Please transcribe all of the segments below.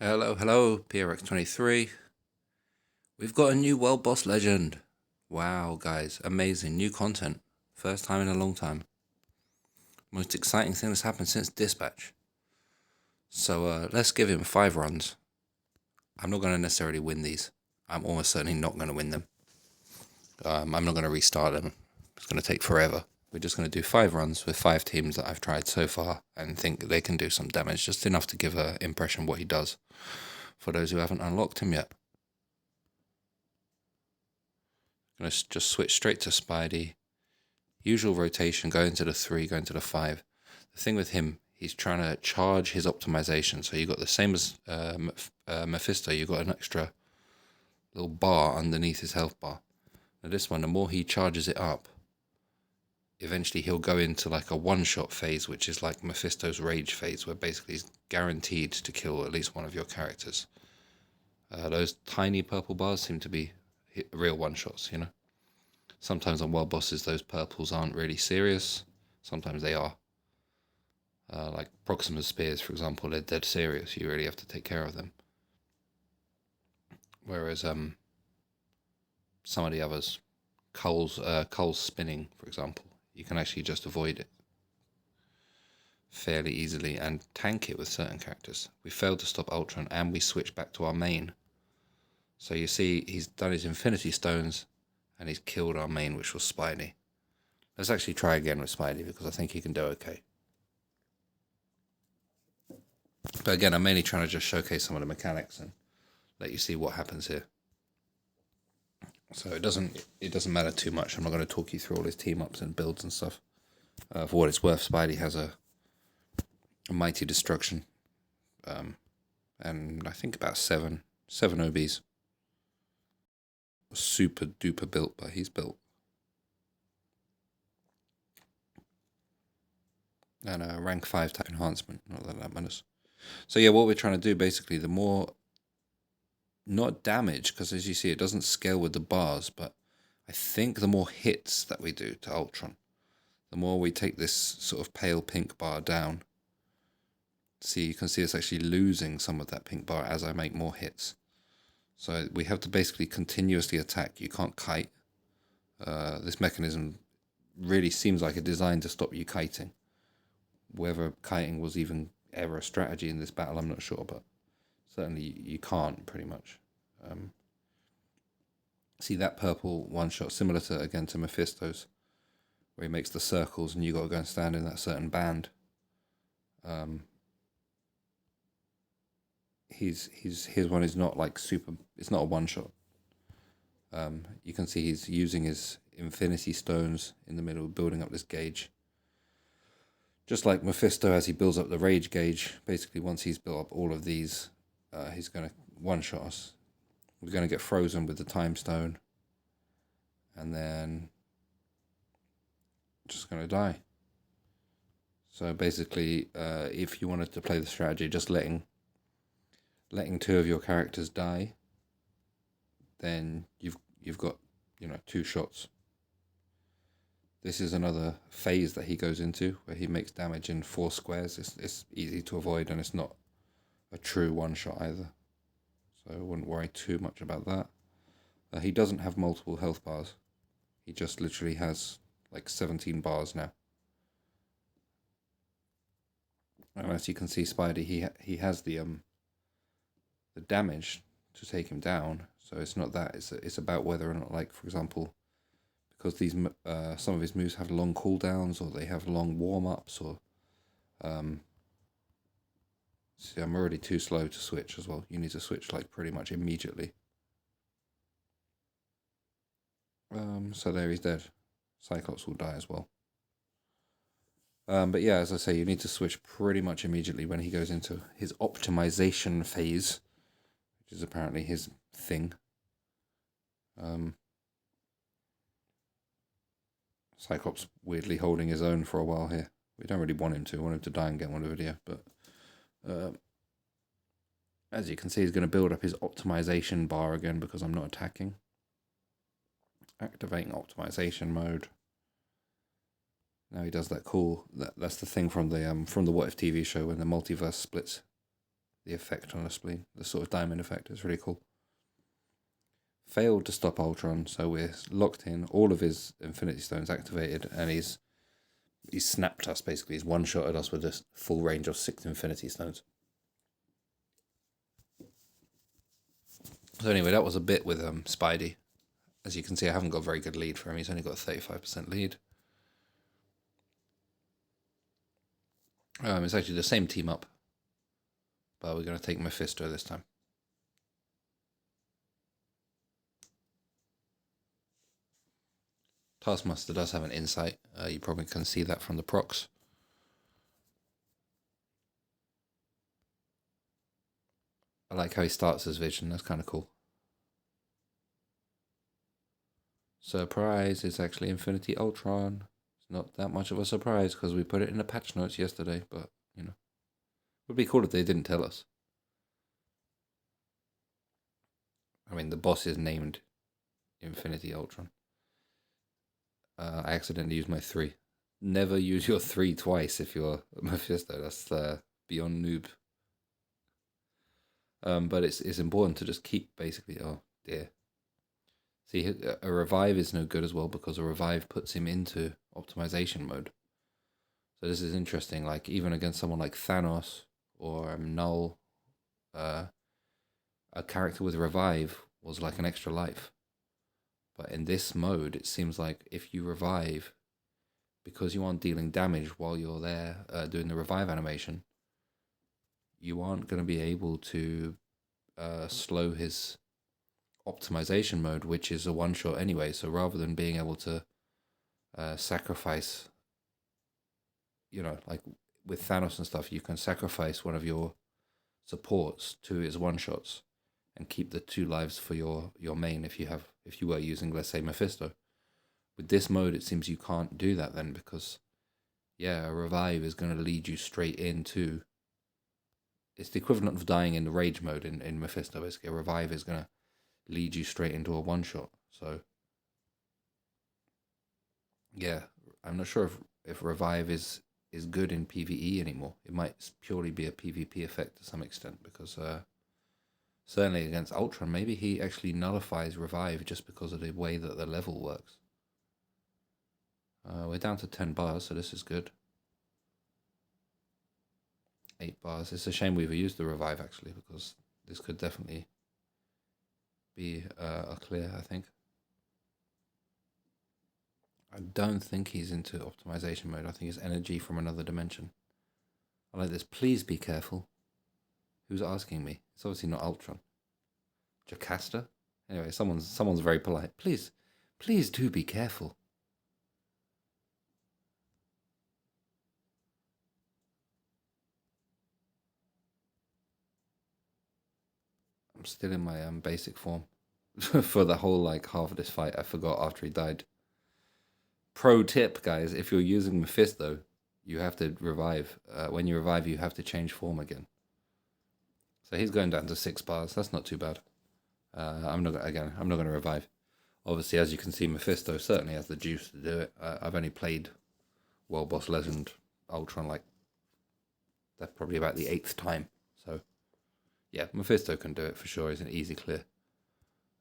Hello, hello, PRX23. We've got a new World Boss Legend. Wow, guys, amazing. New content. First time in a long time. Most exciting thing that's happened since Dispatch. So let's give him 5 runs. I'm not going to necessarily win these. I'm almost certainly not going to win them. I'm not going to restart them. It's going to take forever. We're just going to do 5 runs with 5 teams that I've tried so far and think they can do some damage. Just enough to give an impression what he does for those who haven't unlocked him yet. Going to just switch straight to Spidey. Usual rotation, going to the 3, going to the 5. The thing with him, he's trying to charge his optimization. So you got the same as Mephisto, you got an extra little bar underneath his health bar. Now this one, the more he charges it up, eventually he'll go into like a one-shot phase, which is like Mephisto's rage phase, where basically he's guaranteed to kill at least one of your characters. Those tiny purple bars seem to be real one-shots, you know? Sometimes on world bosses, those purples aren't really serious. Sometimes they are. Like Proximus Spears, for example, they're dead serious. You really have to take care of them. Whereas some of the others, Cole's spinning, for example, you can actually just avoid it fairly easily and tank it with certain characters. We failed to stop Ultron and we switched back to our main. So you see he's done his Infinity Stones and he's killed our main, which was Spidey. Let's actually try again with Spidey because I think he can do okay. But again, I'm mainly trying to just showcase some of the mechanics and let you see what happens here. So it doesn't matter too much. I'm not going to talk you through all his team ups and builds and stuff. For what it's worth, Spidey has a mighty destruction, and I think about seven OBs. Super duper built, but he's built. And a rank 5 type enhancement, not that matters. So yeah, what we're trying to do basically, the more, not damage, because as you see it doesn't scale with the bars, but I think the more hits that we do to Ultron, the more we take this sort of pale pink bar down. See, you can see it's actually losing some of that pink bar as I make more hits. So we have to basically continuously attack. You can't kite. This mechanism really seems like it's designed to stop you kiting. Whether kiting was even ever a strategy in this battle, I'm not sure, but certainly you can't, pretty much. See that purple one shot, similar to, again, to Mephisto's, where he makes the circles and you got to go and stand in that certain band. His one is not like super, it's not a one shot. You can see he's using his Infinity Stones in the middle, building up this gauge. Just like Mephisto, as he builds up the rage gauge, basically once he's built up all of these, he's going to one-shot us. We're going to get frozen with the time stone, and then just going to die. So basically, if you wanted to play the strategy, just letting 2 of your characters die, then you've got 2 shots. This is another phase that he goes into where he makes damage in 4 squares. It's easy to avoid and it's not a true one shot either. So I wouldn't worry too much about that. He doesn't have multiple health bars. He just literally has like 17 bars now. And as you can see, Spidey, he has the damage to take him down. So it's not that. It's about whether or not, like, for example, because these some of his moves have long cooldowns or they have long warm-ups, or see, I'm already too slow to switch as well. You need to switch like pretty much immediately. So there, he's dead. Cyclops will die as well. But yeah, as I say, you need to switch pretty much immediately when he goes into his optimization phase, which is apparently his thing. Cyclops weirdly holding his own for a while here. We don't really want him to. We want him to die and get one video. But as you can see, he's going to build up his optimization bar again because I'm not attacking. Activating optimization mode. Now he does that cool. That's the thing from the What If TV show when the multiverse splits. the effect on the spleen. The sort of diamond effect is really cool. Failed to stop Ultron, so we're locked in. All of his Infinity Stones activated, and he's snapped us basically. He's one-shotted us with this full range of 6 Infinity Stones. So anyway, that was a bit with Spidey. As you can see, I haven't got a very good lead for him. He's only got a 35% lead. It's actually the same team up, but we're going to take Mephisto this time. Taskmaster does have an insight. You probably can see that from the procs. I like how he starts his vision. That's kind of cool. Surprise, it's actually Infinity Ultron. It's not that much of a surprise because we put it in the patch notes yesterday, but, you know. It would be cool if they didn't tell us. I mean, the boss is named Infinity Ultron. I accidentally used my 3. Never use your 3 twice if you're Mephisto. That's beyond noob. But it's important to just keep basically. Oh dear. See, a revive is no good as well because a revive puts him into optimization mode. So this is interesting. Like even against someone like Thanos or Null, a character with revive was like an extra life. But in this mode, it seems like if you revive, because you aren't dealing damage while you're there doing the revive animation, you aren't going to be able to slow his optimization mode, which is a one-shot anyway. So rather than being able to sacrifice, you know, like with Thanos and stuff, you can sacrifice one of your supports to his one-shots and keep the 2 lives for your main if you were using, let's say, Mephisto. With this mode, it seems you can't do that then because, yeah, a revive is going to lead you straight into... It's the equivalent of dying in the rage mode in Mephisto. Basically, a revive is going to lead you straight into a one-shot. So, yeah, I'm not sure if revive is good in PvE anymore. It might purely be a PvP effect to some extent because... certainly against Ultron, maybe he actually nullifies revive just because of the way that the level works. We're down to 10 bars, so this is good. 8 bars. It's a shame we've used the revive actually because this could definitely be a clear, I think. I don't think he's into optimization mode. I think it's energy from another dimension. I like this. Please be careful. Who's asking me? It's obviously not Ultron. Jocasta? Anyway, someone's very polite. Please do be careful. I'm still in my basic form for the whole like half of this fight. I forgot after he died. Pro tip, guys: if you're using Mephisto, you have to revive. When you revive, you have to change form again. So he's going down to 6 bars. That's not too bad. I'm not going to revive. Obviously, as you can see, Mephisto certainly has the juice to do it. I've only played World Boss Legend Ultron like that's probably about the 8th time. So yeah, Mephisto can do it for sure. He's an easy clear.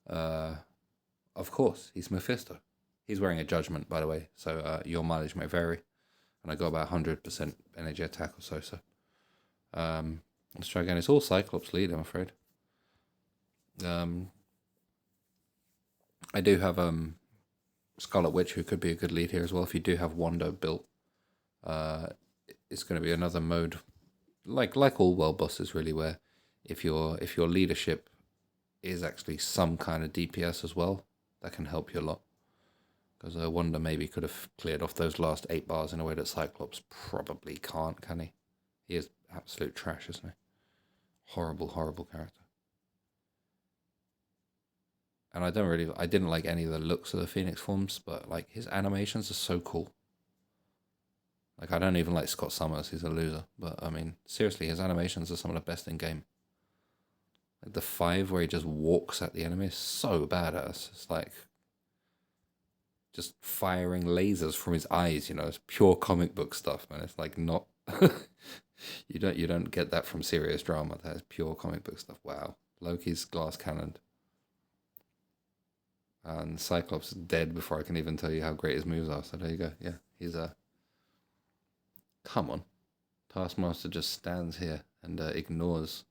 Of course, he's Mephisto. He's wearing a judgment, by the way, so your mileage may vary. And I got about 100% energy attack or so. So let's try again. It's all Cyclops lead, I'm afraid. I do have Scarlet Witch, who could be a good lead here as well. If you do have Wanda built, it's going to be another mode, like all world bosses, really, where if your leadership is actually some kind of DPS as well, that can help you a lot. Because Wanda maybe could have cleared off those last 8 bars in a way that Cyclops probably can't, can he? He is absolute trash, isn't he? Horrible, horrible character. And I didn't like any of the looks of the Phoenix forms, but like his animations are so cool. Like I don't even like Scott Summers, he's a loser. But I mean, seriously, his animations are some of the best in game. Like the 5 where he just walks at the enemy is so badass. It's like just firing lasers from his eyes, you know, it's pure comic book stuff, man. It's like not You don't get that from serious drama. That is pure comic book stuff. Wow. Loki's glass cannon. And Cyclops is dead before I can even tell you how great his moves are. So there you go. Yeah, he's a. Come on. Taskmaster just stands here and ignores.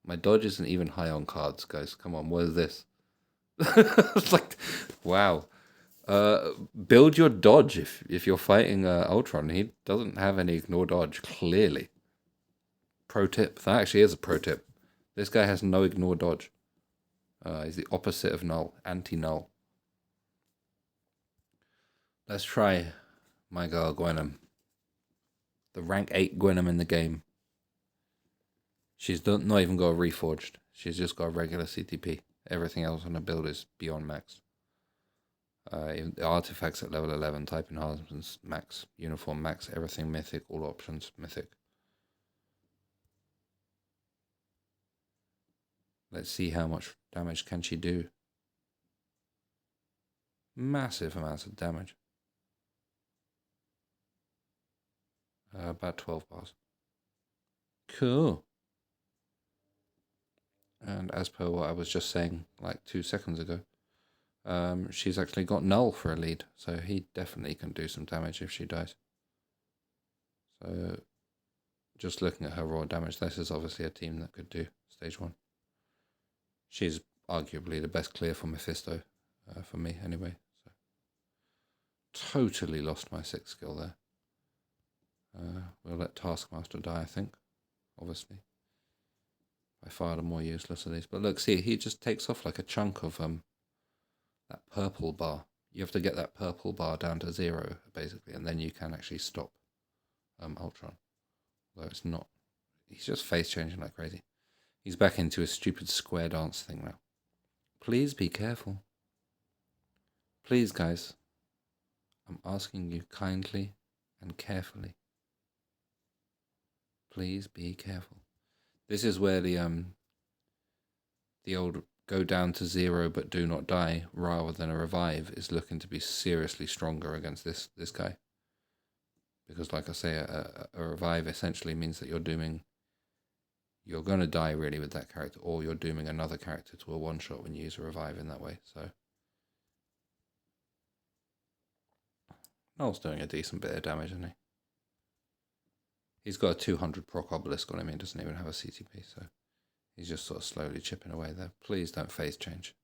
My dodge isn't even high on cards, guys. Come on, what is this? It's like, wow. Build your dodge if you're fighting Ultron. He doesn't have any ignore dodge, clearly. Pro tip. That actually is a pro tip. This guy has no ignore dodge. He's the opposite of null, anti-null. Let's try my girl Gwenom. The rank 8 Gwenom in the game. She's not even got a reforged. She's just got a regular CTP. Everything else on the build is beyond max. The artifacts at level 11, type enhancements max, uniform max, everything mythic, all options mythic. Let's see how much damage can she do. Massive amounts of damage. About 12 bars. Cool. And as per what I was just saying like 2 seconds ago, she's actually got null for a lead, so he definitely can do some damage if she dies. So just looking at her raw damage, this is obviously a team that could do stage 1. She's arguably the best clear for Mephisto, for me anyway. So totally lost my 6th skill there. We'll let Taskmaster die, I think, obviously. By far the more useless of these. But look, see, he just takes off like a chunk of that purple bar. You have to get that purple bar down to 0, basically, and then you can actually stop Ultron. Although it's not. He's just face changing like crazy. He's back into his stupid square dance thing now. Please be careful. Please, guys. I'm asking you kindly and carefully. Please be careful. This is where the old go down to 0 but do not die rather than a revive is looking to be seriously stronger against this guy. Because like I say, a revive essentially means that you're going to die really with that character, or you're dooming another character to a one-shot when you use a revive in that way. So Null's doing a decent bit of damage, isn't he? He's got a 200 proc obelisk on him. He doesn't even have a CTP, so he's just sort of slowly chipping away there. Please don't phase change.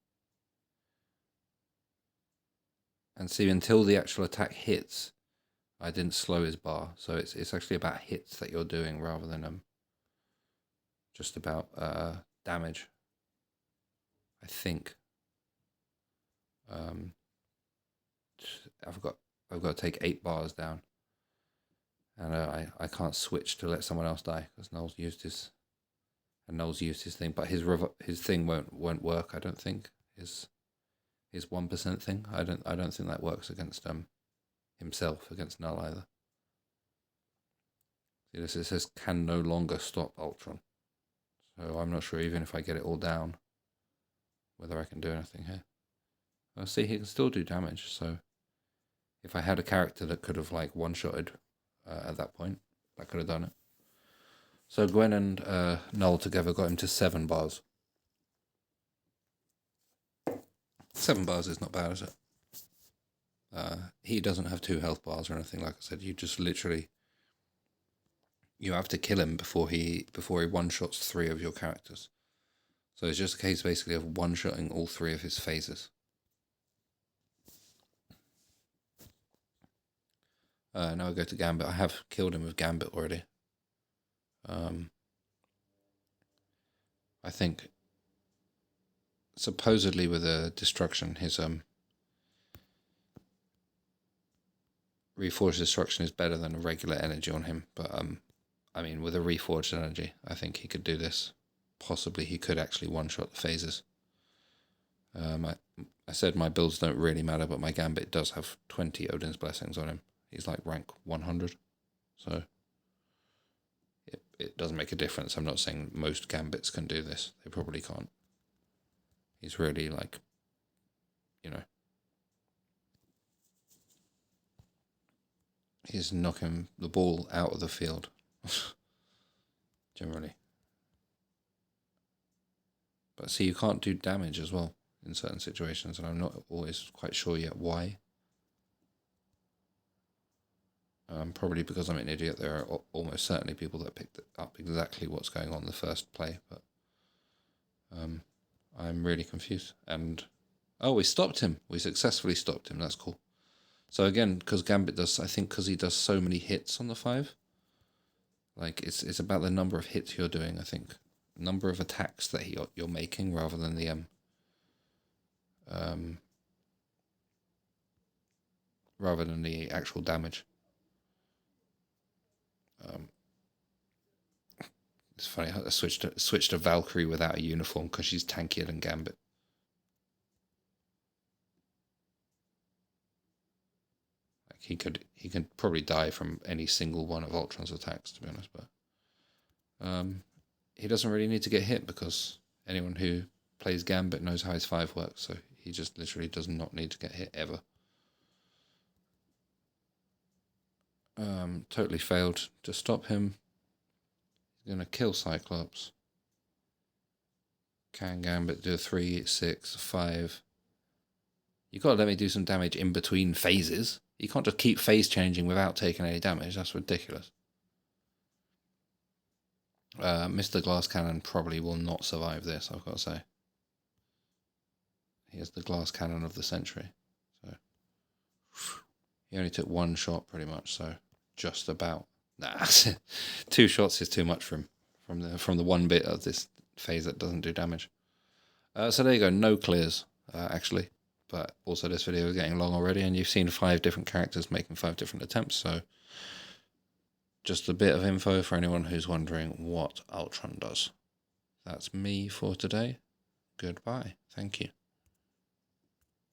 And see, until the actual attack hits, I didn't slow his bar. So it's actually about hits that you're doing rather than just about damage, I think. I've got to take 8 bars down. And I can't switch to let someone else die because Null's used his thing, but his thing won't work. I don't think his 1% thing. I don't think that works against himself against Null either. See, this it says can no longer stop Ultron, so I'm not sure even if I get it all down whether I can do anything here. Well, see, he can still do damage. So if I had a character that could have like one-shotted. At that point, that could have done it. So Gwen and Null together got him to 7 bars. 7 bars is not bad, is it? He doesn't have 2 health bars or anything. Like I said, you just literally you have to kill him before he one-shots 3 of your characters. So it's just a case basically of one-shotting all 3 of his phases. Now I go to Gambit. I have killed him with Gambit already. I think supposedly with a destruction, his reforged destruction is better than a regular energy on him. But I mean, with a reforged energy, I think he could do this. Possibly he could actually one-shot the phases. I said my builds don't really matter, but my Gambit does have 20 Odin's Blessings on him. He's like rank 100, so it doesn't make a difference. I'm not saying most Gambits can do this. They probably can't. He's really like, he's knocking the ball out of the field Generally. But see, you can't do damage as well in certain situations, and I'm not always quite sure yet why. Probably because I'm an idiot. There are almost certainly people that picked up exactly what's going on in the first play, but I'm really confused. And oh, we stopped him. We successfully stopped him. That's cool. So again, because Gambit does, I think, because he does so many hits on the 5. Like it's about the number of hits you're doing. I think number of attacks that you're making rather than the actual damage. It's funny how I switched to Valkyrie without a uniform because she's tankier than Gambit. Like he can probably die from any single one of Ultron's attacks, to be honest, but he doesn't really need to get hit because anyone who plays Gambit knows how his 5 works, so he just literally does not need to get hit ever. Totally failed to stop him. He's going to kill Cyclops. Can Gambit do a 3, 6, 5? You got to let me do some damage in between phases. You can't just keep phase changing without taking any damage. That's ridiculous. Mr. Glass Cannon probably will not survive this, I've got to say. He is the glass cannon of the century. So he only took 1 shot pretty much, so just about. Nah, 2 shots is too much for him from the 1 bit of this phase that doesn't do damage. So there you go, no clears, actually. But also this video is getting long already, and you've seen 5 different characters making 5 different attempts, so just a bit of info for anyone who's wondering what Ultron does. That's me for today. Goodbye. Thank you.